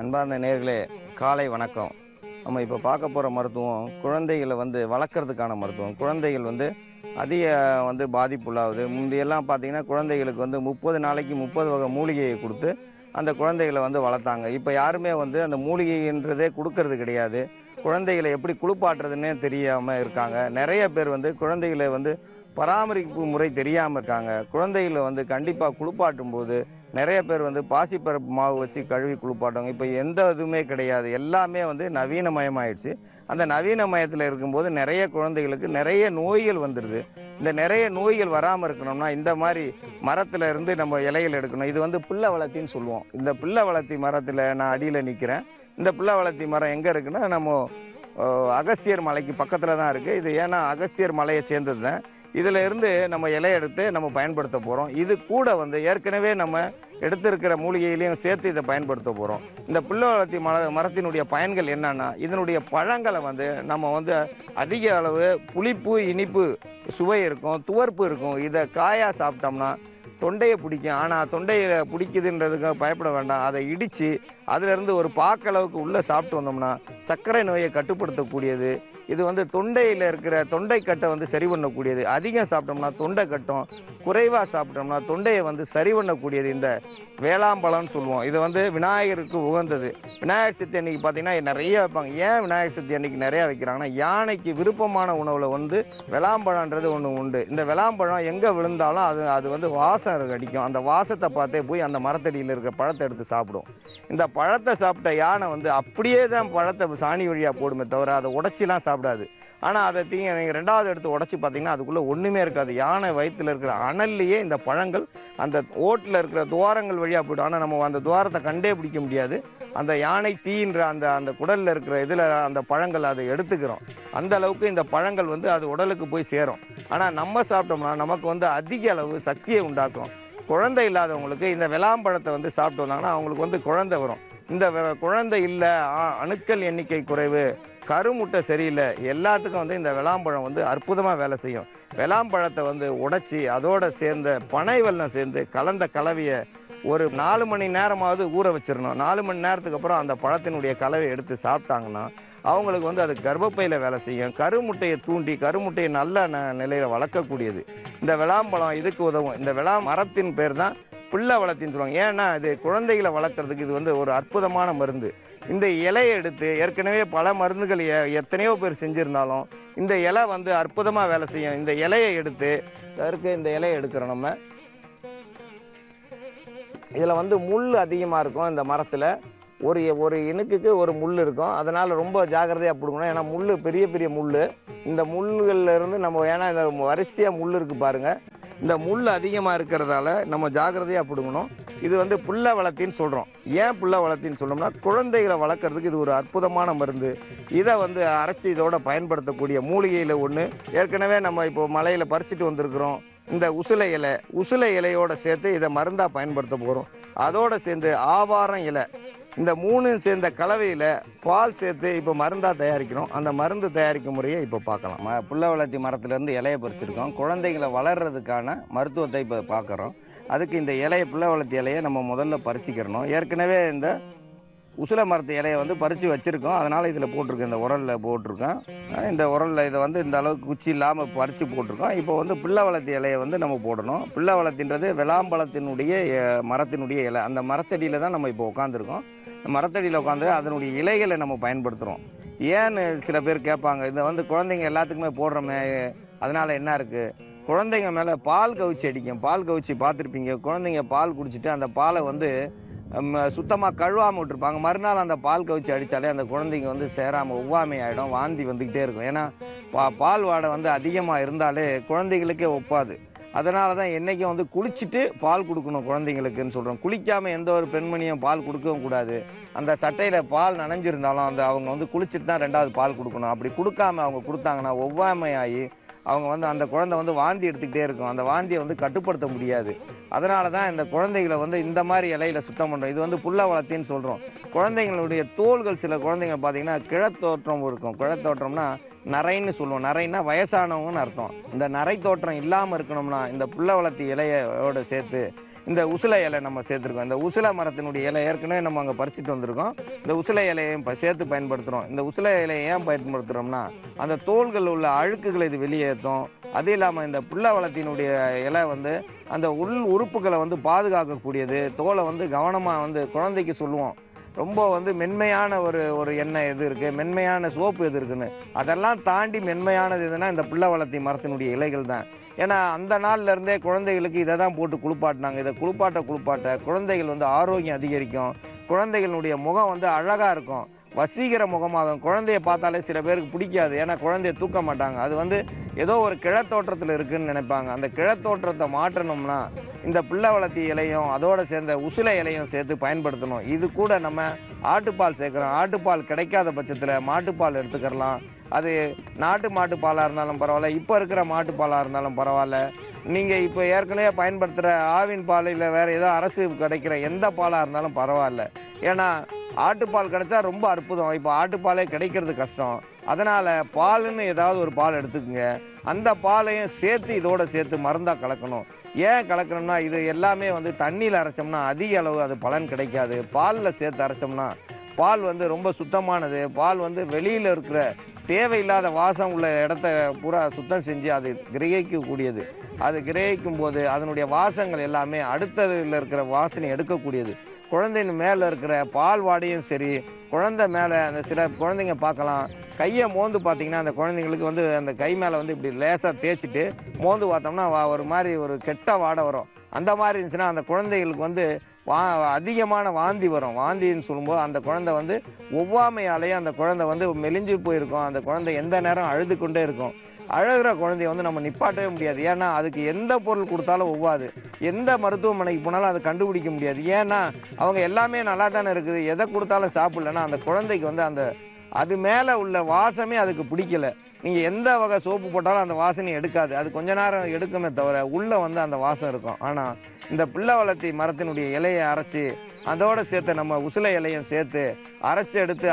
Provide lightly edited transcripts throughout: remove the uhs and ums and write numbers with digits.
அன்பார்ந்த நேயர்களே, காலை வணக்கம். நம்ம இப்போ பார்க்க போகிற மருத்துவம் குழந்தைகளை வளர்க்குறதுக்கான மருத்துவம். குழந்தைகள் அதிக பாதிப்புள்ளாகுது. முந்தியெல்லாம் பார்த்தீங்கன்னா, குழந்தைகளுக்கு 30 நாளைக்கு 30 வகை மூலிகையை கொடுத்து அந்த குழந்தைகளை வளர்த்தாங்க. இப்போ யாருமே அந்த மூலிகைன்றதே கொடுக்கறது கிடையாது. குழந்தைகளை எப்படி குளிப்பாட்டுறதுன்னே தெரியாமல் இருக்காங்க. நிறைய பேர் குழந்தைகளை பராமரிப்பு முறை தெரியாமல் இருக்காங்க. குழந்தைகளை கண்டிப்பாக குளிப்பாட்டும் போது நிறைய பேர் பாசிப்பருப்பு மாவு வச்சு கழுவி குளிப்பாட்டுவாங்க. இப்போ எந்த இதுவுமே கிடையாது. எல்லாமே நவீனமயமாயிடுச்சு. அந்த நவீனமயத்தில் இருக்கும்போது நிறைய குழந்தைகளுக்கு நிறைய நோய்கள் வந்துடுது. இந்த நிறைய நோய்கள் வராமல் இருக்கணும்னா இந்த மாதிரி மரத்தில் இருந்து நம்ம இலைகள் எடுக்கணும். இது பிள்ளை வளர்த்தின்னு சொல்லுவோம். இந்த பிள்ளை வளர்த்தி மரத்தில் நான் அடியில் நிற்கிறேன். இந்த பிள்ளை வளர்த்தி மரம் எங்கே இருக்குன்னா, நம்ம அகஸ்தியர் மலைக்கு பக்கத்தில் தான் இருக்குது. இது ஏன்னா அகஸ்தியர் மலையை சேர்ந்தது தான். இதில் இருந்து நம்ம இலை எடுத்து நம்ம பயன்படுத்த போகிறோம். இது கூட ஏற்கனவே நம்ம எடுத்திருக்கிற மூலிகையிலையும் சேர்த்து இதை பயன்படுத்த போகிறோம். இந்த பிள்ளை வளர்த்தி மரத்தினுடைய பயன்கள் என்னென்னா, இதனுடைய பழங்களை நம்ம அதிக அளவு புளிப்பு, இனிப்பு சுவை இருக்கும், துவர்ப்பு இருக்கும். இதை காயாக சாப்பிட்டோம்னா தொண்டையை பிடிக்கும். ஆனால் தொண்டையில் பிடிக்குதுன்றதுக்கு பயப்பட வேண்டாம். அதை இடித்து அதிலிருந்து ஒரு பாக்களவுக்கு உள்ளே சாப்பிட்டு வந்தோம்னா சர்க்கரை நோயை கட்டுப்படுத்தக்கூடியது. இது தொண்டையில் இருக்கிற தொண்டை கட்டை சரி பண்ணக்கூடியது. அதிகம் சாப்பிட்டோம்னா தொண்டை கட்டும், குறைவாக சாப்பிட்டோம்னா தொண்டையை சரி பண்ணக்கூடியது இந்த வேளாம்பழம்னு சொல்லுவோம். இது விநாயகருக்கு உகந்தது. விநாயகர் சதுர்த்தி அன்றைக்கி பார்த்திங்கன்னா நிறைய வைப்பாங்க. ஏன் விநாயகர் சதுர்த்தி அன்றைக்கி நிறையா வைக்கிறாங்கன்னா, யானைக்கு விருப்பமான உணவில் விளாம்பழன்றது ஒன்று உண்டு. இந்த விளாம்பழம் எங்கே விழுந்தாலும் அது வாசம் அடிக்கும். அந்த வாசத்தை பார்த்தே போய் அந்த மரத்தடியில் இருக்கிற பழத்தை எடுத்து சாப்பிடும். இந்த பழத்தை சாப்பிட்ட யானை அப்படியே தான் பழத்தை சாணி வழியாக போடுமே தவிர அதை உடச்சிலாம் சாப்பிடாது. ஆனால் அதை நீங்கள் ரெண்டாவது எடுத்து உடச்சி பார்த்தீங்கன்னா அதுக்குள்ளே ஒன்றுமே இருக்காது. யானை வயிற்றில் இருக்கிற அனல்லையே இந்த பழங்கள் அந்த ஓட்டில் இருக்கிற துவாரங்கள் வழியாக போய்டும். ஆனால் நம்ம அந்த துவாரத்தை கண்டே பிடிக்க முடியாது. அந்த யானை தீன்ற அந்த குடலில் இருக்கிற இதில் அந்த பழங்கள் அதை எடுத்துக்கிறோம். அந்த அளவுக்கு இந்த பழங்கள் அது உடலுக்கு போய் சேரும். ஆனால் நம்ம சாப்பிட்டோம்னா நமக்கு அதிக அளவு சக்தியை உண்டாக்கும். குழந்தை இல்லாதவங்களுக்கு இந்த விளாம்பழத்தை சாப்பிட்டு வந்தாங்கன்னா அவங்களுக்கு குழந்தை வரும். இந்த குழந்தை இல்லை, அணுக்கள் எண்ணிக்கை குறைவு, கருமுட்டை சரியில்லை, எல்லாத்துக்கும் இந்த விளாம்பழம் அற்புதமாக வேலை செய்யும். விளாம்பழத்தை உடைச்சி அதோடு சேர்ந்த பனை வெல்லம் சேர்ந்து கலந்த கலவையை ஒரு 4 மணி நேரமாவது ஊற வச்சிடணும். 4 மணி நேரத்துக்கு அப்புறம் அந்த பழத்தினுடைய கலவையை எடுத்து சாப்பிட்டாங்கன்னா அவங்களுக்கு அது கர்ப்பப்பையில் வேலை செய்யும். கருமுட்டையை தூண்டி கருமுட்டையை நல்ல நிலையில் வளர்க்கக்கூடியது இந்த விளாம்பழம். இதுக்கு உதவும். இந்த மரத்தின் பேர் தான் பிள்ளை வளர்த்தின்னு சொல்லுவாங்க. ஏன்னா இது குழந்தைகளை வளர்க்குறதுக்கு இது ஒரு அற்புதமான மருந்து. இந்த இலையை எடுத்து ஏற்கனவே பல மருந்துகள் எத்தனையோ பேர் செஞ்சுருந்தாலும் இந்த இலை அற்புதமாக வேலை செய்யும். இந்த இலையை எடுத்து இந்த இலையை எடுக்கிறோம். நம்ம இதில் முள் அதிகமாக இருக்கும். இந்த மரத்தில் ஒரு இணுக்குக்கு ஒரு முள் இருக்கும். அதனால் ரொம்ப ஜாக்கிரதையாக பிடுங்கணும். ஏன்னா முள் பெரிய பெரிய முள். இந்த முள்களிலிருந்து நம்ம ஏன்னா இந்த வரிசையாக முள் இருக்குது பாருங்கள். இந்த முள் அதிகமாக இருக்கிறதால நம்ம ஜாக்கிரதையாக பிடுங்கணும். இது புள்ளை வளர்த்தின்னு சொல்கிறோம். ஏன் புள்ளை வளர்த்தின்னு சொல்கிறோம்னா, குழந்தைகளை வளர்க்குறதுக்கு இது ஒரு அற்புதமான மருந்து. இதை அரைச்சி இதோட பயன்படுத்தக்கூடிய மூலிகையில் ஒன்று. ஏற்கனவே நம்ம இப்போ மலையில் பறிச்சுட்டு வந்திருக்கிறோம். இந்த உசிலை இலையோடு சேர்த்து இதை மருந்தாக பயன்படுத்த போகிறோம். அதோடு சேர்ந்து ஆவாரம் இலை, இந்த 3 சேர்ந்த கலவையில் பால் சேர்த்து இப்போ மருந்தாக தயாரிக்கிறோம். அந்த மருந்து தயாரிக்கும் முறையை இப்போ பார்க்கலாம். புள்ளை வளர்த்தி மரத்துலேருந்து இலையை பறிச்சிருக்கோம். குழந்தைகளை வளர்கிறதுக்கான மருத்துவத்தை இப்போ பார்க்குறோம். அதுக்கு இந்த புள்ளை வளர்த்தி இலையை நம்ம முதல்ல பறிச்சிக்கிறணும். ஏற்கனவே இந்த உசிலை மரத்து இலையை பறித்து வச்சுருக்கோம். அதனால் இதில் போட்டிருக்கேன். இந்த உரலில் போட்டிருக்கேன். இந்த உரலில் இதை இந்த அளவுக்கு குச்சி இல்லாமல் பறித்து போட்டிருக்கோம். இப்போ பிள்ளை வளர்த்தி இலையை நம்ம போடணும். பிள்ளை வளர்த்தின்றது விளாம்பழத்தினுடைய மரத்தினுடைய இலை. அந்த மரத்தடியில் தான் நம்ம இப்போ உட்காந்துருக்கோம். மரத்தடியில் உட்காந்து அதனுடைய இலைகளை நம்ம பயன்படுத்துகிறோம். ஏன்னு சில பேர் கேட்பாங்க. இதை குழந்தைங்க எல்லாத்துக்குமே போடுறோமே, அதனால் என்ன இருக்குது? குழந்தைங்க மேலே பால் கவுச்சி அடிக்கும். பால் கவுச்சி பார்த்துருப்பீங்க. குழந்தைங்க பால் குடிச்சிட்டு அந்த பாலை சுத்தமாக கழுவாமல் விட்டுருப்பாங்க. மறுநாள் அந்த பால் கவுச்சி அடித்தாலே அந்த குழந்தைங்க சேராமல் ஒவ்வாமை ஆகிடும், வாந்தி வந்துக்கிட்டே இருக்கும். ஏன்னா பால் வாடை அதிகமாக இருந்தாலே குழந்தைகளுக்கே ஒப்பாது. அதனால தான் என்றைக்கும் குளிச்சுட்டு பால் கொடுக்கணும் குழந்தைங்களுக்குன்னு சொல்கிறோம். குளிக்காமல் எந்த ஒரு பெண்மணியும் பால் கொடுக்கவும் கூடாது. அந்த சட்டையில் பால் நனைஞ்சிருந்தாலும் அவங்க குளிச்சுட்டு தான் 2வது பால் கொடுக்கணும். அப்படி கொடுக்காமல் அவங்க கொடுத்தாங்கன்னா ஒவ்வாமையாகி அவங்க அந்த குழந்தை வாந்தி எடுத்துக்கிட்டே இருக்கும். அந்த வாந்தியை கட்டுப்படுத்த முடியாது. அதனால தான் இந்த குழந்தைகளை இந்த மாதிரி இலையில் சுத்தம் பண்ணுறோம். இது புள்ளை வளர்த்தின்னு சொல்கிறோம். குழந்தைங்களுடைய தோள்கள் சில குழந்தைங்க பார்த்திங்கன்னா கிழத்தோற்றம் இருக்கும். கிழத்தோற்றம்னா நரைன்னு சொல்லுவோம். நரைன்னா வயசானவங்கன்னு அர்த்தம். இந்த நரை தோற்றம் இல்லாமல் இருக்கணும்னா இந்த புள்ளை வளர்த்தி இலையோடு சேர்த்து இந்த உசிலை இலை நம்ம சேர்த்துருக்கோம். இந்த உசிலை மரத்தினுடைய இலை ஏற்கனவே நம்ம அங்கே பறிச்சுட்டு வந்திருக்கோம். இந்த உசிலை இலையையும் சேர்த்து பயன்படுத்துகிறோம். இந்த உசிலை இலையை ஏன் பயன்படுத்துகிறோம்னா, அந்த தோள்களில் உள்ள அழுக்குகளை இது வெளியேற்றும். அது இல்லாமல் இந்த புல்லவலத்தினுடைய இலை வந்து அந்த உள் உறுப்புகளை வந்து பாதுகாக்கக்கூடியது. தோலை வந்து கவனமாக வந்து குழந்தைக்கு சொல்லுவோம், ரொம்ப வந்து மென்மையான ஒரு எண்ணெய் எது இருக்குது, மென்மையான சோப்பு எது இருக்குன்னு. அதெல்லாம் தாண்டி மென்மையானது எதுனா இந்த புல்லவலத்தி மரத்தினுடைய இலைகள் தான். ஏன்னா அந்த நாள்லேருந்தே குழந்தைகளுக்கு இதை தான் போட்டு குளிப்பாட்டினாங்க. இதை குளிப்பாட்ட குழந்தைகள் வந்து ஆரோக்கியம் அதிகரிக்கும். குழந்தைகளுடைய முகம் வந்து அழகாக இருக்கும், வசீகர முகமாகும். குழந்தைய பார்த்தாலே சில பேருக்கு பிடிக்காது, ஏன்னா குழந்தைய தூக்க மாட்டாங்க. அது வந்து ஏதோ ஒரு கிழத்தோற்றத்தில் இருக்குதுன்னு நினைப்பாங்க. அந்த கிழத்தோற்றத்தை மாற்றணும்னா இந்த புல்லவலத்தி இலையும் அதோடு சேர்ந்த உசிலை இலையும் சேர்த்து பயன்படுத்தணும். இது கூட நம்ம ஆட்டுப்பால் சேர்க்குறோம். ஆட்டுப்பால் கிடைக்காத பட்சத்தில் மாட்டுப்பால் எடுத்துக்கிறலாம். அது நாட்டு மாட்டுப்பாலாக இருந்தாலும் பரவாயில்ல, இப்போ இருக்கிற மாட்டுப்பாலாக இருந்தாலும் பரவாயில்ல. நீங்கள் இப்போ ஏற்கனவே பயன்படுத்துகிற ஆவின் பால் இல்லை வேறு ஏதோ அரசு கிடைக்கிற எந்த பாலாக இருந்தாலும் பரவாயில்ல. ஏன்னா ஆட்டுப்பால் கிடைச்சா ரொம்ப அற்புதம். இப்போ ஆட்டுப்பாலே கிடைக்கிறது கஷ்டம். அதனால் பாலுன்னு ஏதாவது ஒரு பால் எடுத்துக்கோங்க. அந்த பாலையும் சேர்த்து இதோடு சேர்த்து மருந்தாக கலக்கணும். ஏன் கலக்கணும்னா, இது எல்லாமே வந்து தண்ணியில் அரைச்சோம்னா அதிக அளவு அது பலன் கிடைக்காது. பாலில் சேர்த்து அரைச்சோம்னா பால் வந்து ரொம்ப சுத்தமானது. பால் வந்து வெளியில் இருக்கிற தேவையில்லாத வாசம் உள்ள இடத்த பூரா சுத்தம் செஞ்சு அது கிரகிக்கக்கூடியது. அது கிரகிக்கும் போது அதனுடைய வாசங்கள் எல்லாமே அடுத்ததில் இருக்கிற வாசனை எடுக்கக்கூடியது. குழந்தைங்க மேலே இருக்கிற பால் வாடையும் சரி, குழந்தை மேலே அந்த சில குழந்தைங்க பார்க்கலாம், கையை மோந்து பார்த்திங்கன்னா அந்த குழந்தைங்களுக்கு வந்து அந்த கை மேலே வந்து இப்படி லேசாக தேய்ச்சிட்டு மோந்து பார்த்தோம்னா ஒரு மாதிரி ஒரு கெட்ட வாடை வரும். அந்த மாதிரி இருந்துச்சுன்னா அந்த குழந்தைகளுக்கு வந்து அதிகமான வாந்தி வரும். வாந்தின்னு சொல்லும்போது அந்த குழந்தை வந்து ஒவ்வாமையாலேயே அந்த குழந்தை வந்து மெலிஞ்சு போயிருக்கும். அந்த குழந்தை எந்த நேரம் அழுது கொண்டே இருக்கும். அழுகிற குழந்தைய வந்து நம்ம நிப்பாட்டவே முடியாது. ஏன்னா அதுக்கு எந்த பொருள் கொடுத்தாலும் ஒவ்வாது. எந்த மருத்துவமனைக்கு போனாலும் அதை கண்டுபிடிக்க முடியாது. ஏன்னா அவங்க எல்லாமே நல்லா தானே இருக்குது, எதை கொடுத்தாலும் சாப்பிட்லன்னா அந்த குழந்தைக்கு வந்து அது மேலே உள்ள வாசமே அதுக்கு பிடிக்கலை. நீங்கள் எந்த வகை சோப்பு போட்டாலும் அந்த வாசனை எடுக்காது. அது கொஞ்ச நேரம் எடுக்குமே தவிர உள்ளே வந்து அந்த வாசம் இருக்கும். ஆனால் இந்த புல்லவலத்தி மரத்தினுடைய இலையை அரைச்சி அதோடு சேர்த்து நம்ம உசிலை இலையும் சேர்த்து அரைச்சி எடுத்து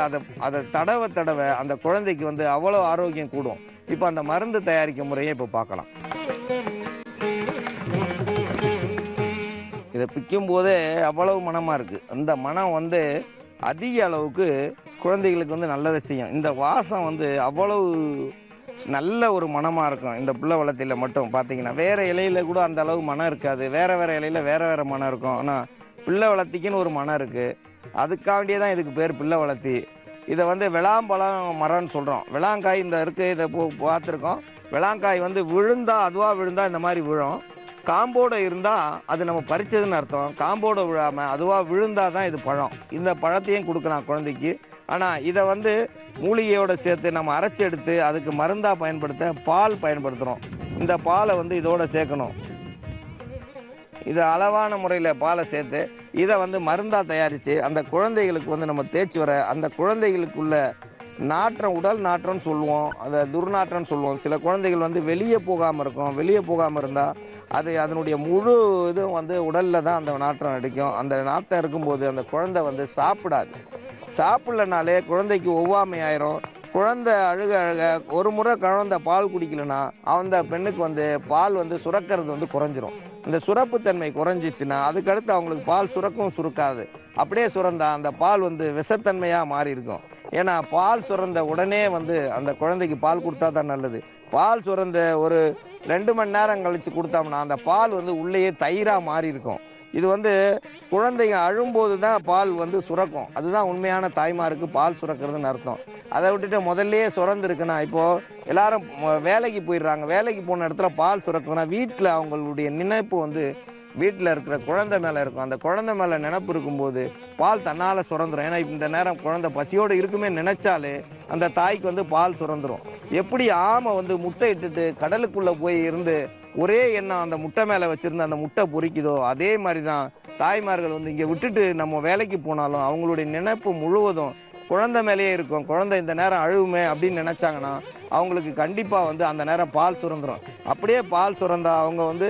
அதை தடவை அந்த குழந்தைக்கு வந்து அவ்வளோ ஆரோக்கியம் கூடும். இப்போ அந்த மருந்து தயாரிக்கும் முறையை இப்போ பார்க்கலாம். இதை பிக்கும் போதே அவ்வளவு மனமாக இருக்குது. அந்த மனம் வந்து அதிக அளவுக்கு குழந்தைகளுக்கு வந்து நல்லதை செய்யும். இந்த வாசம் வந்து அவ்வளவு நல்ல ஒரு மனமாக இருக்கும். இந்த புல்லவலத்தியில் மட்டும் பார்த்தீங்கன்னா வேறு இலையில் கூட அந்த அளவு மனம் இருக்காது. வேறு இலையில் வேறு மனம் இருக்கும். ஆனால் புல்லவலத்திக்குன்னு ஒரு மனம் இருக்குது. அதுக்காண்டியே தான் இதுக்கு பேர் புல்லவலத்தி. இதை வந்து விளாம்பழம் மரம்னு சொல்கிறோம். விளாங்காய் இந்த இருக்குது, இதை பார்த்துருக்கோம். விளாங்காய் வந்து அதுவாக விழுந்தால் இந்த மாதிரி விழும். காம்போடு இருந்தால் அது நம்ம பறிச்சதுன்னு அர்த்தம். காம்போடு விழாமல் அதுவாக விழுந்தால் தான் இது பழம். இந்த பழத்தையும் கொடுக்கலாம் குழந்தைக்கு. ஆனால் இதை வந்து மூலிகையோடு சேர்த்து நம்ம அரைச்சி எடுத்து அதுக்கு மருந்தாக பயன்படுத்த பால் பயன்படுத்துகிறோம். இந்த பாலை வந்து இதோடு சேர்க்கணும். இது அளவான முறையில் பாலை சேர்த்து இதை வந்து மருந்தாக தயாரித்து அந்த குழந்தைகளுக்கு வந்து நம்ம தேய்ச்சி வர அந்த குழந்தைகளுக்குள்ள நாற்றம், உடல் நாற்றம்னு சொல்லுவோம், அதை துர்நாற்றம்னு சொல்லுவோம். சில குழந்தைகள் வந்து வெளியே போகாமல் இருக்கும். வெளியே போகாமல் இருந்தால் அதனுடைய முழு இதுவும் வந்து உடலில் தான் அந்த நாற்றம் அடிக்கும். அந்த நாற்றம் இருக்கும்போது அந்த குழந்தை வந்து சாப்பிடலனாலே குழந்தைக்கு ஒவ்வாமை ஆயிரும். குழந்தை அழுக ஒரு முறை குழந்தை பால் குடிக்கலைன்னா அந்த பெண்ணுக்கு வந்து பால் வந்து சுரக்கிறது வந்து குறைஞ்சிரும். இந்த சுரப்புத்தன்மை குறைஞ்சிச்சுன்னா அதுக்கடுத்து அவங்களுக்கு பால் சுரக்காது. அப்படியே சுரந்தா அந்த பால் வந்து விஷத்தன்மையாக மாறி இருக்கும். ஏன்னா பால் சுரந்த உடனே வந்து அந்த குழந்தைக்கு பால் கொடுத்தா தான் நல்லது. பால் சுரந்த ஒரு 2 மணி நேரம் கழித்து கொடுத்தோம்னா அந்த பால் வந்து உள்ளேயே தயிராக மாறி இருக்கும். இது வந்து குழந்தைங்க அழும்போது தான் பால் வந்து சுரக்கும். அதுதான் உண்மையான தாய்மாருக்கு பால் சுரக்கிறதுன்னு அர்த்தம். அதை விட்டுட்டு முதல்லையே சுரந்துருக்குன்னா, இப்போது எல்லாரும் வேலைக்கு போயிடுறாங்க. வேலைக்கு போன இடத்துல பால் சுரக்குன்னா வீட்டில் அவங்களுடைய நினைப்பு வந்து வீட்டில் இருக்கிற குழந்தை மேலே இருக்கும். அந்த குழந்தை மேலே நினப்பு இருக்கும்போது பால் தன்னால் சுரந்துடும். ஏன்னா இந்த நேரம் குழந்தை பசியோடு இருக்குமே நினச்சாலே அந்த தாய்க்கு வந்து பால் சுரந்துடும். எப்படி ஆமை வந்து முட்டை இட்டுட்டு கடலுக்குள்ளே போய் இருந்து ஒரே எண்ணம் அந்த முட்டை மேலே வச்சுருந்து அந்த முட்டை பொறிக்குதோ, அதே மாதிரி தான் தாய்மார்கள் வந்து இங்கே விட்டுட்டு நம்ம வேலைக்கு போனாலும் அவங்களுடைய நினைப்பு முழுவதும் குழந்தை மேலேயே இருக்கும். குழந்தை இந்த நேரம் அழுவுமே அப்படின்னு நினச்சாங்கன்னா அவங்களுக்கு கண்டிப்பாக வந்து அந்த நேரம் பால் சுரந்துடும். அப்படியே பால் சுரந்தா அவங்க வந்து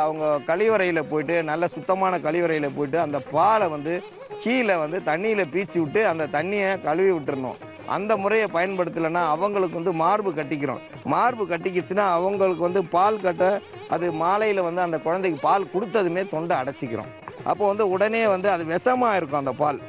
அவங்க கழிவறையில் போயிட்டு, நல்ல சுத்தமான கழிவறையில் போயிட்டு அந்த பாலை வந்து கீழே வந்து தண்ணியில் பீச்சி விட்டு அந்த தண்ணியை கழுவி விட்டுறணும். அந்த முறையை பயன்படுத்தலைன்னா அவங்களுக்கு வந்து மார்பு கட்டிக்கிறோம். மார்பு கட்டிக்கிச்சுன்னா அவங்களுக்கு வந்து பால் கட்ட அது மாலையில் வந்து அந்த குழந்தைக்கு பால் கொடுத்ததுமே தொண்டை அடைச்சிக்கிறோம். அப்போ வந்து உடனே வந்து அது விஷமாக இருக்கும் அந்த பால்.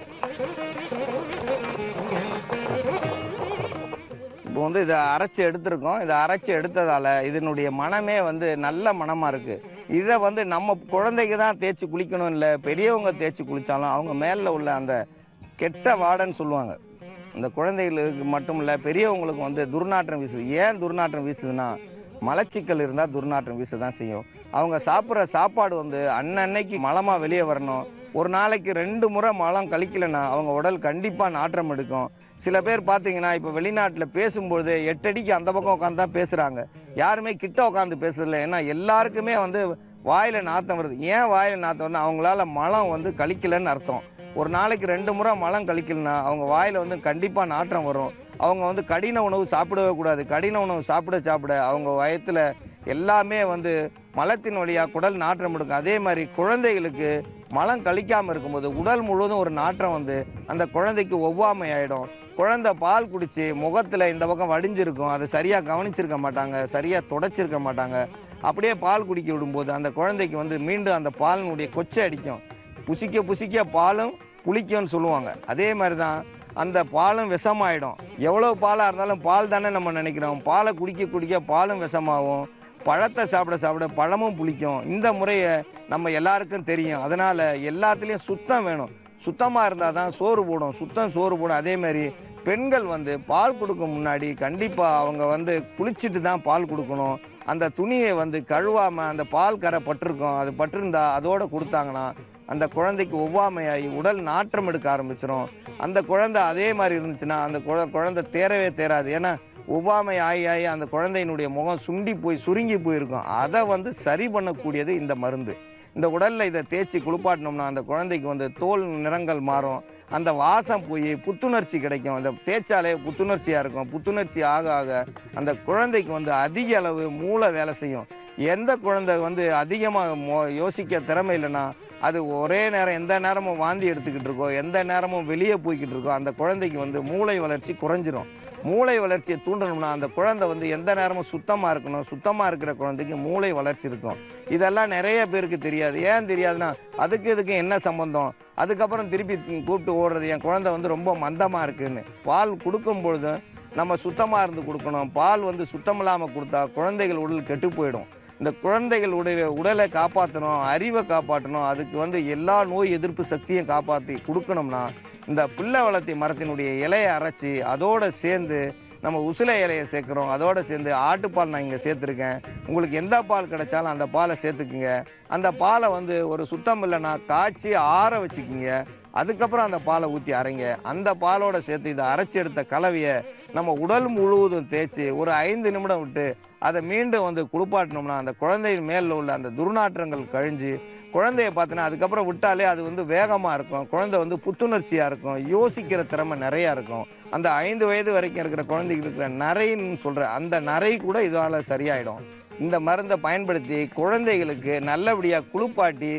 இப்போ வந்து இதை அரைச்சி எடுத்திருக்கோம். இதை அரைச்சி எடுத்ததால் இதனுடைய மனமே வந்து நல்ல மனமாக இருக்குது. இதை வந்து நம்ம குழந்தைக்கு தான் தேய்ச்சி குளிக்கணும் இல்லை, பெரியவங்க தேய்ச்சி குளித்தாலும் அவங்க மேலே உள்ள அந்த கெட்ட வாடைன்னு சொல்லுவாங்க. இந்த குழந்தைகளுக்கு மட்டும் இல்லை, பெரியவங்களுக்கு வந்து துர்நாற்றம் வீசுது. ஏன் துர்நாற்றம் வீசுதுன்னா, மலச்சிக்கல் இருந்தால் துர்நாற்றம் வீச தான் செய்யும். அவங்க சாப்பிட்ற சாப்பாடு வந்து அன்னன்னைக்கு மலமாக வெளியே வரணும். ஒரு நாளைக்கு 2 முறை மலம் கழிக்கலைன்னா அவங்க உடல் கண்டிப்பாக நாற்றம் எடுக்கும். சில பேர் பார்த்தீங்கன்னா இப்போ வெளிநாட்டில் பேசும்பொழுது 8 அடிக்கு அந்த பக்கம் உட்காந்து தான் பேசுகிறாங்க. யாருமே கிட்ட உட்காந்து பேசுறதில்லை. ஏன்னா எல்லாருக்குமே வந்து வாயில் நாற்றம் வருது. ஏன் வாயில் நாற்றம் வருதுன்னா, அவங்களால மலம் வந்து கழிக்கலைன்னு அர்த்தம். ஒரு நாளைக்கு 2 முறை மலம் கழிக்கலன்னா அவங்க வாயில் வந்து கண்டிப்பாக நாற்றம் வரும். அவங்க வந்து கடின உணவு சாப்பிடவே கூடாது. கடின உணவு சாப்பிட அவங்க வயத்தில் எல்லாமே வந்து மலத்தின் வழியாக குடல் நாற்றம் எடுக்கும். அதே மாதிரி குழந்தைகளுக்கு மலம் கழிக்காமல் இருக்கும்போது உடல் முழுவதும் ஒரு நாற்றம் வந்து அந்த குழந்தைக்கு ஒவ்வாமை ஆகிடும். குழந்தை பால் குடித்து முகத்தில் இந்த பக்கம் வடிஞ்சிருக்கும். அதை சரியாக கவனிச்சிருக்க மாட்டாங்க, சரியாக தொடச்சிருக்க மாட்டாங்க. அப்படியே பால் குடிக்க விடும்போது அந்த குழந்தைக்கு வந்து மீண்டும் அந்த பாலினுடைய கொச்சை அடிக்கும். புசிக்க பாலும் புளிக்கும்னு சொல்லுவாங்க. அதே மாதிரி தான் அந்த பாலும் விஷமாயிடும். எவ்வளோ பாலாக இருந்தாலும் பால் தானே நம்ம நினைக்கிறோம். பாலை குடிக்க பாலும் விஷமாகும். பழத்தை சாப்பிட பழமும் புளிக்கும். இந்த முறையை நம்ம எல்லாருக்கும் தெரியும். அதனால் எல்லாத்துலேயும் சுத்தம் வேணும். சுத்தமாக இருந்தால் தான் சோறு போடும். சோறு போடும். அதேமாதிரி பெண்கள் வந்து பால் கொடுக்க முன்னாடி கண்டிப்பாக அவங்க வந்து குளிச்சுட்டு தான் பால் கொடுக்கணும். அந்த துணியை வந்து கழுவாமல் அந்த பால் கரை பட்டிருக்கும், அது பட்டிருந்தா அதோடு கொடுத்தாங்கன்னா அந்த குழந்தைக்கு ஒவ்வாமையாகி உடல் நாற்றம் எடுக்க ஆரம்பிச்சிடும். அந்த குழந்தை அதே மாதிரி இருந்துச்சுன்னா அந்த குழந்தை தேராது. ஏன்னா ஒவ்வாமை ஆகி அந்த குழந்தையினுடைய முகம் சுருங்கி போயிருக்கும். அதை வந்து சரி பண்ணக்கூடியது இந்த மருந்து. இந்த உடலில் இதை தேய்ச்சி குளிப்பாட்டினோம்னா அந்த குழந்தைக்கு வந்து தோல் நிறங்கள் மாறும். அந்த வாசம் போய் புத்துணர்ச்சி கிடைக்கும். அந்த தேய்ச்சாலே புத்துணர்ச்சியாக இருக்கும். புத்துணர்ச்சி ஆக அந்த குழந்தைக்கு வந்து அதிக அளவு மூளை வேலை செய்யும். எந்த குழந்தை வந்து அதிகமாக யோசிக்க திறமை இல்லைன்னா அது ஒரே நேரம் எந்த நேரமும் வாந்தி எடுத்துக்கிட்டு இருக்கோ, எந்த நேரமும் வெளியே போய்கிட்டு இருக்கோ, அந்த குழந்தைக்கு வந்து மூளை வளர்ச்சி குறைஞ்சிரும். மூளை வளர்ச்சியை தூண்டணும்னா அந்த குழந்தை வந்து எந்த நேரமும் சுத்தமாக இருக்கணும். சுத்தமாக இருக்கிற குழந்தைக்கு மூளை வளர்ச்சி இருக்கும். இதெல்லாம் நிறைய பேருக்கு தெரியாது. ஏன் தெரியாதுன்னா, இதுக்கு என்ன சம்பந்தம், அதுக்கப்புறம் திருப்பி கூப்பிட்டு ஓடுறது என் குழந்தை வந்து ரொம்ப மந்தமாக இருக்குன்னு. பால் கொடுக்கும் பொழுது நம்ம சுத்தமாக இருந்து கொடுக்கணும். பால் வந்து சுத்தம் இல்லாமல் கொடுத்தா குழந்தைகள் உடல் கெட்டு போயிடும். இந்த குழந்தைகள் உடலை காப்பாற்றணும், அறிவை காப்பாற்றணும், அதுக்கு வந்து எல்லா நோய் எதிர்ப்பு சக்தியும் காப்பாற்றி கொடுக்கணும்னா இந்த பிள்ளை வளர்த்தி மரத்தினுடைய இலையை அரைச்சி அதோடு சேர்ந்து நம்ம உசிலை இலையை சேர்க்குறோம். அதோடு சேர்ந்து ஆட்டுப்பால் நான் இங்கே சேர்த்துருக்கேன். உங்களுக்கு எந்த பால் கிடைச்சாலும் அந்த பாலை சேர்த்துக்குங்க. அந்த பாலை வந்து ஒரு சுத்தம் இல்லைன்னா காய்ச்சி ஆற வச்சுக்கிங்க. அதுக்கப்புறம் அந்த பாலை ஊற்றி அரைங்க. அந்த பாலோட சேர்த்து இதை அரைச்சி எடுத்த கலவையை நம்ம உடல் முழுவதும் தேய்ச்சி ஒரு 5 நிமிடம் விட்டு அதை மீண்டும் வந்து குளிப்பாட்டினோம்னா அந்த குழந்தையின் மேலில் உள்ள அந்த துர்நாற்றங்கள் கழிஞ்சு குழந்தைய பார்த்தீங்கன்னா அதுக்கப்புறம் விட்டாலே அது வந்து வேகமாக இருக்கும். குழந்தை வந்து புத்துணர்ச்சியாக இருக்கும். யோசிக்கிற திறமை நிறையா இருக்கும். அந்த 5 வயது வரைக்கும் இருக்கிற குழந்தைக்கு இருக்கிற நரைன்னு சொல்கிற அந்த நரை கூட இதால் சரியாயிடும். இந்த மருந்தை பயன்படுத்தி குழந்தைகளுக்கு நல்லபடியாக குளிப்பாட்டி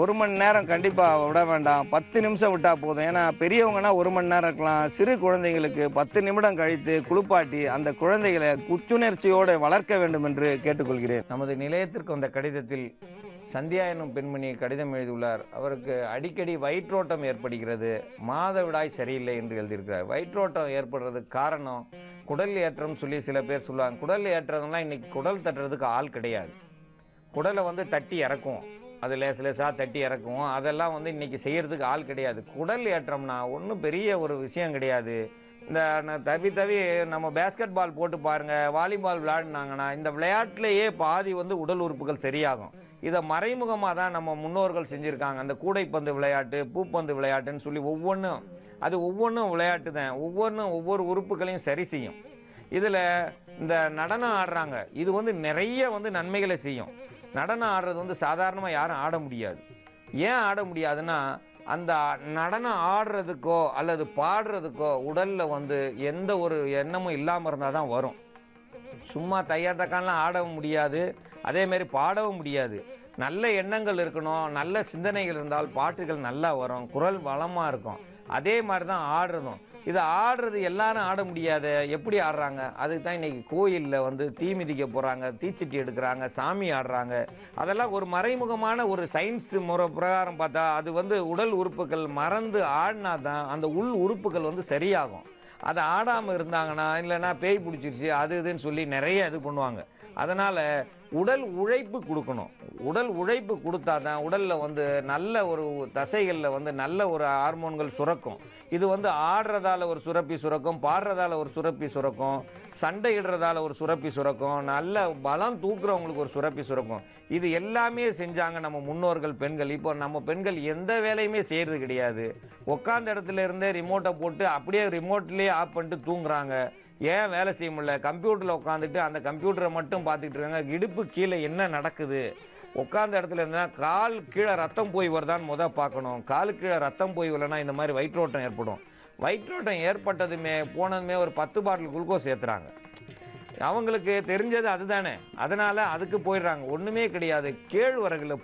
1 மணி நேரம் கண்டிப்பாக விட வேண்டாம். 10 நிமிஷம் விட்டால் போதும். ஏன்னா பெரியவங்கன்னா 1 மணி நேரம் இருக்கலாம். சிறு குழந்தைகளுக்கு 10 நிமிடம் கழித்து குளிப்பாட்டி அந்த குழந்தைகளை புத்துணர்ச்சியோடு வளர்க்க வேண்டும் என்று கேட்டுக்கொள்கிறேன். நமது நிலையத்திற்கு வந்த கடிதத்தில் சந்தியா எனும் பெண்மணி கடிதம் எழுதியுள்ளார். அவருக்கு அடிக்கடி வயிற்றோட்டம் ஏற்படுகிறது, மாதவிடாய் சரியில்லை என்று எழுதியிருக்கிறார். வயிற்றோட்டம் ஏற்படுறதுக்கு காரணம் குடல் ஏற்றம் சொல்லி சில பேர் சொல்லுவாங்க. குடல் ஏற்றம்லாம் இன்றைக்கி குடல் தட்டுறதுக்கு ஆள் கிடையாது. குடலை வந்து தட்டி இறக்கும், அது லேசாக தட்டி இறக்கும். அதெல்லாம் வந்து இன்றைக்கி செய்கிறதுக்கு ஆள் கிடையாது. குடல் ஏற்றம்னா ஒன்றும் பெரிய ஒரு விஷயம் கிடையாது. இந்த தவி நம்ம பேஸ்கெட் பால் போட்டு பாருங்கள், வாலிபால் விளையாடினாங்கன்னா இந்த விளையாட்டுலேயே பாதி வந்து உடல் உறுப்புகள் சரியாகும். இதை மறைமுகமாக தான் நம்ம முன்னோர்கள் செஞ்சுருக்காங்க. அந்த கூடைப்பந்து விளையாட்டு, பூப்பந்து விளையாட்டுன்னு சொல்லி ஒவ்வொன்றும் விளையாட்டு தான். ஒவ்வொரு உறுப்புகளையும் சரி செய்யும். இதில் இந்த நடனம் ஆடுறாங்க, இது வந்து நிறைய வந்து நன்மைகளை செய்யும். நடனம் ஆடுறது வந்து சாதாரணமாக யாரும் ஆட முடியாது. ஏன் ஆட முடியாதுன்னா, அந்த நடனம் ஆடுறதுக்கோ அல்லது பாடுறதுக்கோ உடலில் வந்து எந்த ஒரு எண்ணமும் இல்லாமல் இருந்தால் தான் வரும். சும்மா தையாத்தக்கான்லாம் ஆடவும் முடியாது, அதேமாரி பாடவும் முடியாது. நல்ல எண்ணங்கள் இருக்கணும், நல்ல சிந்தனைகள் இருந்தால் பாட்டுகள் நல்லா வரும், குரல் வளமாக இருக்கும். அதே மாதிரி தான் ஆடுறதும். இது ஆடுறது எல்லாரும் ஆட முடியாத, எப்படி ஆடுறாங்க? அதுக்கு தான் இன்னைக்கு கோயிலில் வந்து தீ மிதிக்க போகிறாங்க, தீச்சட்டி எடுக்கிறாங்க, சாமி ஆடுறாங்க. அதெல்லாம் ஒரு மறைமுகமான ஒரு சயின்ஸ் முறை பிரகாரம் பார்த்தா அது வந்து உடல் உறுப்புகள் மறந்து ஆடினா தான் அந்த உள் உறுப்புகள் வந்து சரியாகும். அதை ஆடாமல் இருந்தாங்கன்னா, இல்லைன்னா பேய் பிடிச்சிருச்சு அது இதுன்னு சொல்லி நிறைய இது பண்ணுவாங்க. அதனால் உடல் உழைப்பு கொடுக்கணும். உடல் உழைப்பு கொடுத்தா தான் உடலில் வந்து நல்ல ஒரு தசைகளில் வந்து நல்ல ஒரு ஹார்மோன்கள் சுரக்கும். இது வந்து ஆடுறதால ஒரு சுரப்பி சுரக்கும், பாடுறதால ஒரு சுரப்பி சுரக்கும், சண்டையிடுறதால ஒரு சுரப்பி சுரக்கும், நல்ல பலம் தூக்குறவங்களுக்கு ஒரு சுரப்பி சுரக்கும். இது எல்லாமே செஞ்சாங்க நம்ம முன்னோர்கள் பெண்கள். இப்போ நம்ம பெண்கள் எந்த வேலையுமே செய்கிறது கிடையாது. உட்காந்த இடத்துல இருந்தே ரிமோட்டை போட்டு அப்படியே ரிமோட்லேயே ஆஃப் பண்ணிட்டு தூங்குறாங்க. ஏன் வேலை செய்ய முடியல? கம்ப்யூட்டரில் உட்காந்துட்டு அந்த கம்ப்யூட்டரை மட்டும் பார்த்துக்கிட்டு இருக்காங்க. இடுப்பு கீழே என்ன நடக்குது? உட்காந்த இடத்துல இருந்தால் கால் கீழே ரத்தம் போய் வருதான்னு பார்க்கணும். காலு கீழே ரத்தம் போய் வரலன்னா இந்த மாதிரி வயிற்றோட்டம் ஏற்படும். வயிற்றோட்டம் ஏற்பட்டதுமே போனதுமே ஒரு 10 பாட்டில் குளுக்கோஸ் ஏற்றுறாங்க. அவங்களுக்கு தெரிஞ்சது அதுதானே, அதனால் அதுக்கு போயிடுறாங்க. ஒன்றுமே கிடையாது. கேழ்வரகுல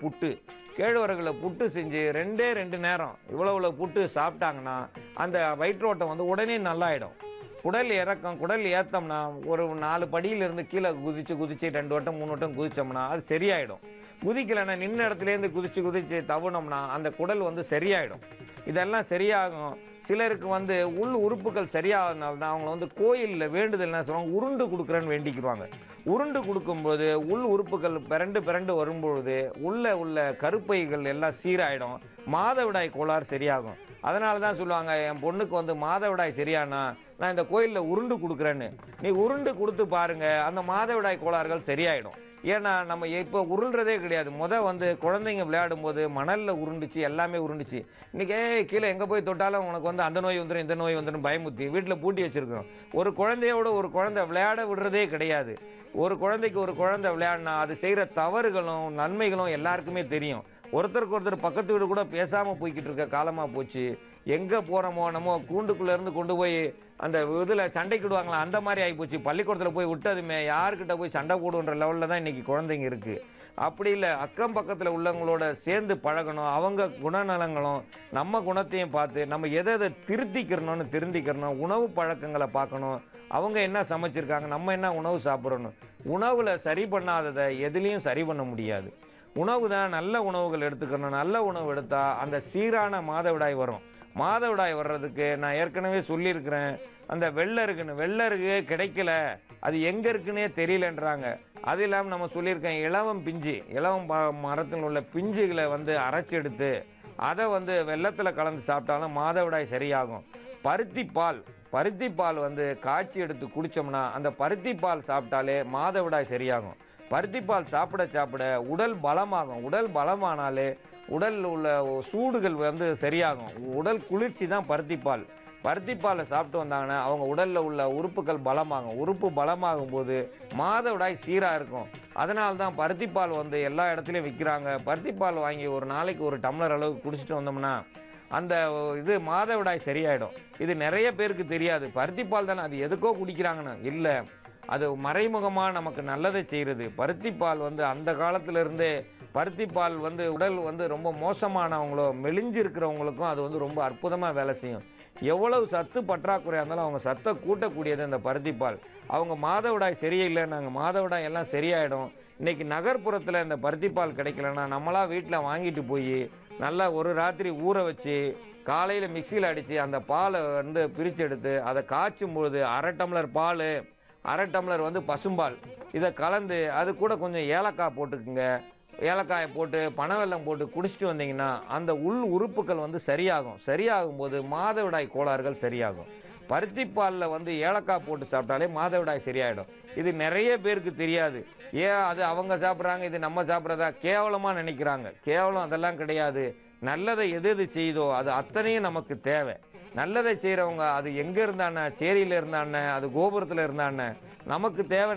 புட்டு செஞ்சு 2 நேரம் இவ்வளோ புட்டு சாப்பிட்டாங்கன்னா அந்த வயிற்றோட்டம் வந்து உடனே நல்லாயிடும். குடல் இறக்கம், குடல் ஏற்றம்னா ஒரு 4 படியிலிருந்து கீழே குதித்து 2 வட்டம் 3 வட்டம் குதித்தோம்னா அது சரியாயிடும். குதிக்கலைன்னா நின்ன இடத்துலேருந்து குதித்து தவுனோம்னா அந்த குடல் வந்து சரியாயிடும். இதெல்லாம் சரியாகும். சிலருக்கு வந்து உள் உறுப்புகள் சரியாகிறதுனால தான் அவங்க வந்து கோயிலில் வேண்டுதல் என்ன சொல்லுவாங்க, உருண்டு கொடுக்குறேன்னு வேண்டிக்குவாங்க. உருண்டு கொடுக்கும்போது உள் உறுப்புகள் பிறண்டு வரும்பொழுது உள்ள கருப்பைகள் எல்லாம் சீராயிடும். மாதவிடாய் கோளாறு சரியாகும். அதனால தான் சொல்லுவாங்க, என் பொண்ணுக்கு வந்து மாதவிடாய் சரியானா நான் இந்த கோயிலில் உருண்டு கொடுக்குறேன்னு. நீ உருண்டு கொடுத்து பாருங்கள், அந்த மாதவிடாய் கோளாறுகள் சரியாயிடும். ஏன்னா நம்ம இப்போ உருள்றதே கிடையாது. வந்து குழந்தைங்க விளையாடும் போது மணலில் உருண்டுச்சு, எல்லாமே உருண்டுச்சு. இன்றைக்கி கீழே எங்கே போய் தொட்டாலும் உனக்கு வந்து அந்த நோய் வந்துடும் இந்த நோய் வந்துடும் பயமுத்தி வீட்டில் பூட்டி வச்சுருக்கோம். ஒரு குழந்தையோட ஒரு குழந்தை விளையாட விடுறதே கிடையாது. ஒரு குழந்தைக்கு ஒரு குழந்தை விளையாடினா அது செய்கிற தவறுகளும் நன்மைகளும் எல்லாருக்குமே தெரியும். ஒருத்தருக்கு ஒருத்தர் பக்கத்து வீடு கூட பேசாமல் போய்கிட்டு இருக்க காலமாக போச்சு. எங்கே போகிறோமோ நம்ம கூண்டுக்குள்ளேருந்து கொண்டு போய் அந்த இதில் சண்டைக்கிடுவாங்களா அந்த மாதிரி ஆகிப்போச்சு. பள்ளிக்கூடத்தில் போய் விட்டதுமே யாருக்கிட்ட போய் சண்டை போடுன்ற லெவலில் தான் இன்றைக்கி குழந்தைங்க இருக்குது. அப்படி இல்லை, அக்கம் பக்கத்தில் உள்ளவங்களோட சேர்ந்து பழகணும். அவங்க குணநலங்களும் நம்ம குணத்தையும் பார்த்து நம்ம எதை திருத்திக்கிறணும்னு திருந்திக்கிறணும். உணவு பழக்கங்களை பார்க்கணும். அவங்க என்ன சமைச்சிருக்காங்க, நம்ம என்ன உணவு சாப்பிட்றணும். உணவில் சரி பண்ணாததை எதுலேயும் சரி பண்ண முடியாது. உணவு தான் நல்ல உணவுகள் எடுத்துக்கணும். நல்ல உணவு எடுத்தால் அந்த சீரான மாதவிடாய் வரும். மாதவிடாய் வர்றதுக்கு நான் ஏற்கனவே சொல்லியிருக்கிறேன், அந்த வெள்ளருக்கு கிடைக்கல, அது எங்கே இருக்குன்னே தெரியலன்றாங்க. அது இல்லாமல் நம்ம சொல்லியிருக்கேன், இலவம் மரத்தில் உள்ள பிஞ்சுகளை வந்து அரைச்சி எடுத்து அதை வந்து வெள்ளத்தில் கலந்து சாப்பிட்டாலும் மாதவிடாய் சரியாகும். பருத்திப்பால் வந்து காய்ச்சி எடுத்து குடித்தோம்னா அந்த பருத்திப்பால் சாப்பிட்டாலே மாதவிடாய் சரியாகும். பருத்திப்பால் சாப்பிட உடல் பலமாகும். உடல் பலமானாலே உடலில் உள்ள சூடுகள் வந்து சரியாகும். உடல் குளிர்ச்சி தான் பருத்திப்பாலை சாப்பிட்டு வந்தாங்கன்னா அவங்க உடலில் உள்ள உறுப்புகள் பலமாகும். உறுப்பு பலமாகும் போது மாதவிடாய் சீராக இருக்கும். அதனால தான் பருத்திப்பால் வந்து எல்லா இடத்துலையும் விற்கிறாங்க. பருத்திப்பால் வாங்கி ஒரு நாளைக்கு ஒரு டம்ளர் அளவுக்கு குடிச்சிட்டு வந்தோம்னா அந்த இது மாதவிடாய் சரியாயிடும். இது நிறைய பேருக்கு தெரியாது. பருத்திப்பால் தானே, அது எதுக்கோ குடிக்கிறாங்கன்னு இல்லை, அது மறைமுகமாக நமக்கு நல்லதை செய்கிறது. பருத்திப்பால் வந்து அந்த காலத்திலிருந்தே பருத்திப்பால் வந்து உடல் வந்து ரொம்ப மோசமானவங்களோ மெலிஞ்சிருக்கிறவங்களுக்கும் அது வந்து ரொம்ப அற்புதமாக வேலை செய்யும். எவ்வளவு சத்து பற்றாக்குறையாக இருந்தாலும் அவங்க சத்தை கூட்டக்கூடியது இந்த பருத்திப்பால். அவங்க மாதவிடாய் சரியில்லை, நாங்கள் மாதவிடாய் எல்லாம் சரியாயிடும். இன்றைக்கி நகர்ப்புறத்தில் இந்த பருத்திப்பால் கிடைக்கலன்னா நம்மளா வீட்டில் வாங்கிட்டு போய் நல்லா ஒரு ராத்திரி ஊற வச்சு காலையில் மிக்சியில் அடித்து அந்த பாலை வந்து பிரித்து எடுத்து அதை காய்ச்சும் பொழுது 1/2 டம்ளர் பால், 1/2 டம்ளர் வந்து பசும்பால், இதை கலந்து அது கூட கொஞ்சம் ஏலக்காய் போட்டுக்குங்க. ஏலக்காயை போட்டு பனவெல்லம் போட்டு குடிச்சிட்டு வந்தீங்கன்னா அந்த உள் உறுப்புகள் வந்து சரியாகும் போது மாதவிடாய் கோளாறுகள் சரியாகும். பருத்திப்பாலில் வந்து ஏலக்காய் போட்டு சாப்பிட்டாலே மாதவிடாய் சரியாயிடும். இது நிறைய பேருக்கு தெரியாது. ஏன் அது அவங்க சாப்பிட்றாங்க, இது நம்ம சாப்பிட்றதா கேவலமாக நினைக்கிறாங்க. கேவலம் அதெல்லாம் கிடையாது. நல்லதை எது செய்தோ அது அத்தனையும் நமக்கு தேவை. நல்லதை செய்கிறவங்க அது எங்கே இருந்தானே, சேரியில் இருந்தானே, அது கோபுரத்தில் இருந்தானே, நமக்கு தேவை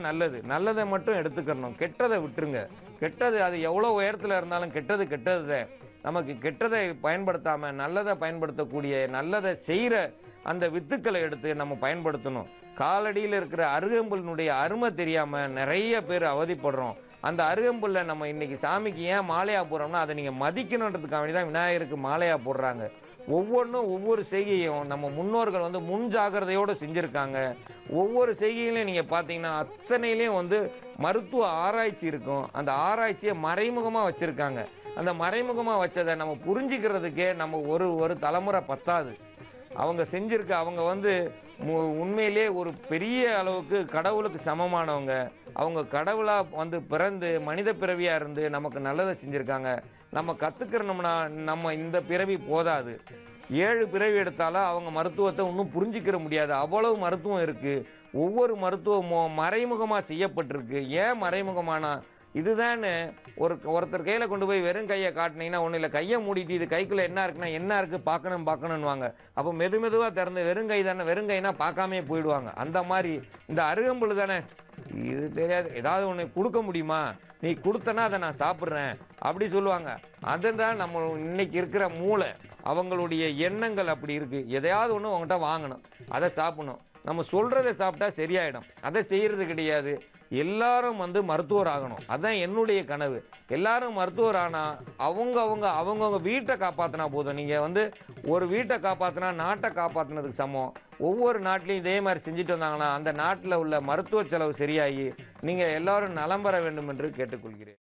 நல்லதை மட்டும் எடுத்துக்கணும். கெட்டதை விட்டுருங்க. கெட்டது அது எவ்வளோ உயரத்தில் இருந்தாலும் கெட்டது நமக்கு கெட்டதை பயன்படுத்தாமல் நல்லதை பயன்படுத்தக்கூடிய நல்லதை செய்கிற அந்த வித்துக்களை எடுத்து நம்ம பயன்படுத்தணும். காலடியில் இருக்கிற அருகம்புல்னுடைய அருமை தெரியாமல் நிறைய பேர் அவதிப்படுறோம். அந்த அருகம்புல்லை நம்ம இன்றைக்கி சாமிக்கு ஏன் மாலையாக போடுறோம்னா அதை நீங்கள் மதிக்கணுன்றதுக்காக தான் விநாயகருக்கு மாலையாக போடுறாங்க. ஒவ்வொன்றும் ஒவ்வொரு செய்கையும் நம்ம முன்னோர்கள் வந்து முன் ஜாக்கிரதையோடு செஞ்சுருக்காங்க. ஒவ்வொரு செய்கையிலையும் நீங்கள் பார்த்தீங்கன்னா அத்தனையிலையும் வந்து மருத்துவ ஆராய்ச்சி இருக்கும். அந்த ஆராய்ச்சியை மறைமுகமாக வச்சுருக்காங்க. அந்த மறைமுகமாக வச்சதை நம்ம புரிஞ்சுக்கிறதுக்கே நம்ம ஒரு தலைமுறை பத்தாது. அவங்க செஞ்சிருக்க அவங்க வந்து உண்மையிலே ஒரு பெரிய அளவுக்கு கடவுளுக்கு சமமானவங்க. அவங்க கடவுளாக வந்து பிறந்து மனித பிறவியாக இருந்து நமக்கு நல்லதை செஞ்சுருக்காங்க. நம்ம கற்றுக்கிறோம்னா நம்ம இந்த பிறவி போதாது. 7 பிறவி எடுத்தாலும் அவங்க மருத்துவத்தை இன்னும் புரிஞ்சிக்கிற முடியாது. அவ்வளவு மருத்துவம் இருக்குது. ஒவ்வொரு மருத்துவமும் மறைமுகமாக செய்யப்பட்டிருக்கு. ஏன் மறைமுகமானா இதுதான் ஒருத்தர் கையில் கொண்டு போய் வெறும் கையை காட்டினீங்கன்னா ஒன்றும் இல்லை, கையை மூடிட்டு இது கைக்குள்ளே என்ன இருக்குன்னா என்ன இருக்குது பார்க்கணுன்னுவாங்க. அப்போ மெதுவாக திறந்து வெறும் கை தானே, வெறும் கைனா பார்க்காமே போயிடுவாங்க. அந்த மாதிரி இந்த அருகம்புல் தானே, இது தெரியாது, ஏதாவது ஒன்று கொடுக்க முடியுமா, நீ கொடுத்தனா அதை நான் சாப்பிட்றேன் அப்படி சொல்லுவாங்க. அதுதான் நம்ம இன்னைக்கு இருக்கிற மூளை, அவங்களுடைய எண்ணங்கள் அப்படி இருக்குது. எதையாவது ஒன்று அவங்ககிட்ட வாங்கணும், அதை சாப்பிடணும். நம்ம சொல்கிறத சாப்பிட்டா சரியாயிடும். அதை செய்கிறது கிடையாது. எல்லாரும் வந்து மருத்துவர் ஆகணும், அதுதான் என்னுடைய கனவு. எல்லாரும் மருத்துவர் ஆனால் அவங்கவுங்க வீட்டை காப்பாற்றினா போதும். நீங்கள் வந்து ஒரு வீட்டை காப்பாற்றினா நாட்டை காப்பாற்றினதுக்கு சமம். ஒவ்வொரு நாட்டிலையும் இதே மாதிரி செஞ்சுட்டு வந்தாங்கன்னா அந்த நாட்டில் உள்ள மருத்துவ செலவு சரியாகி நீங்கள் எல்லாரும் நலம் பெற வேண்டும் என்று கேட்டுக்கொள்கிறேன்.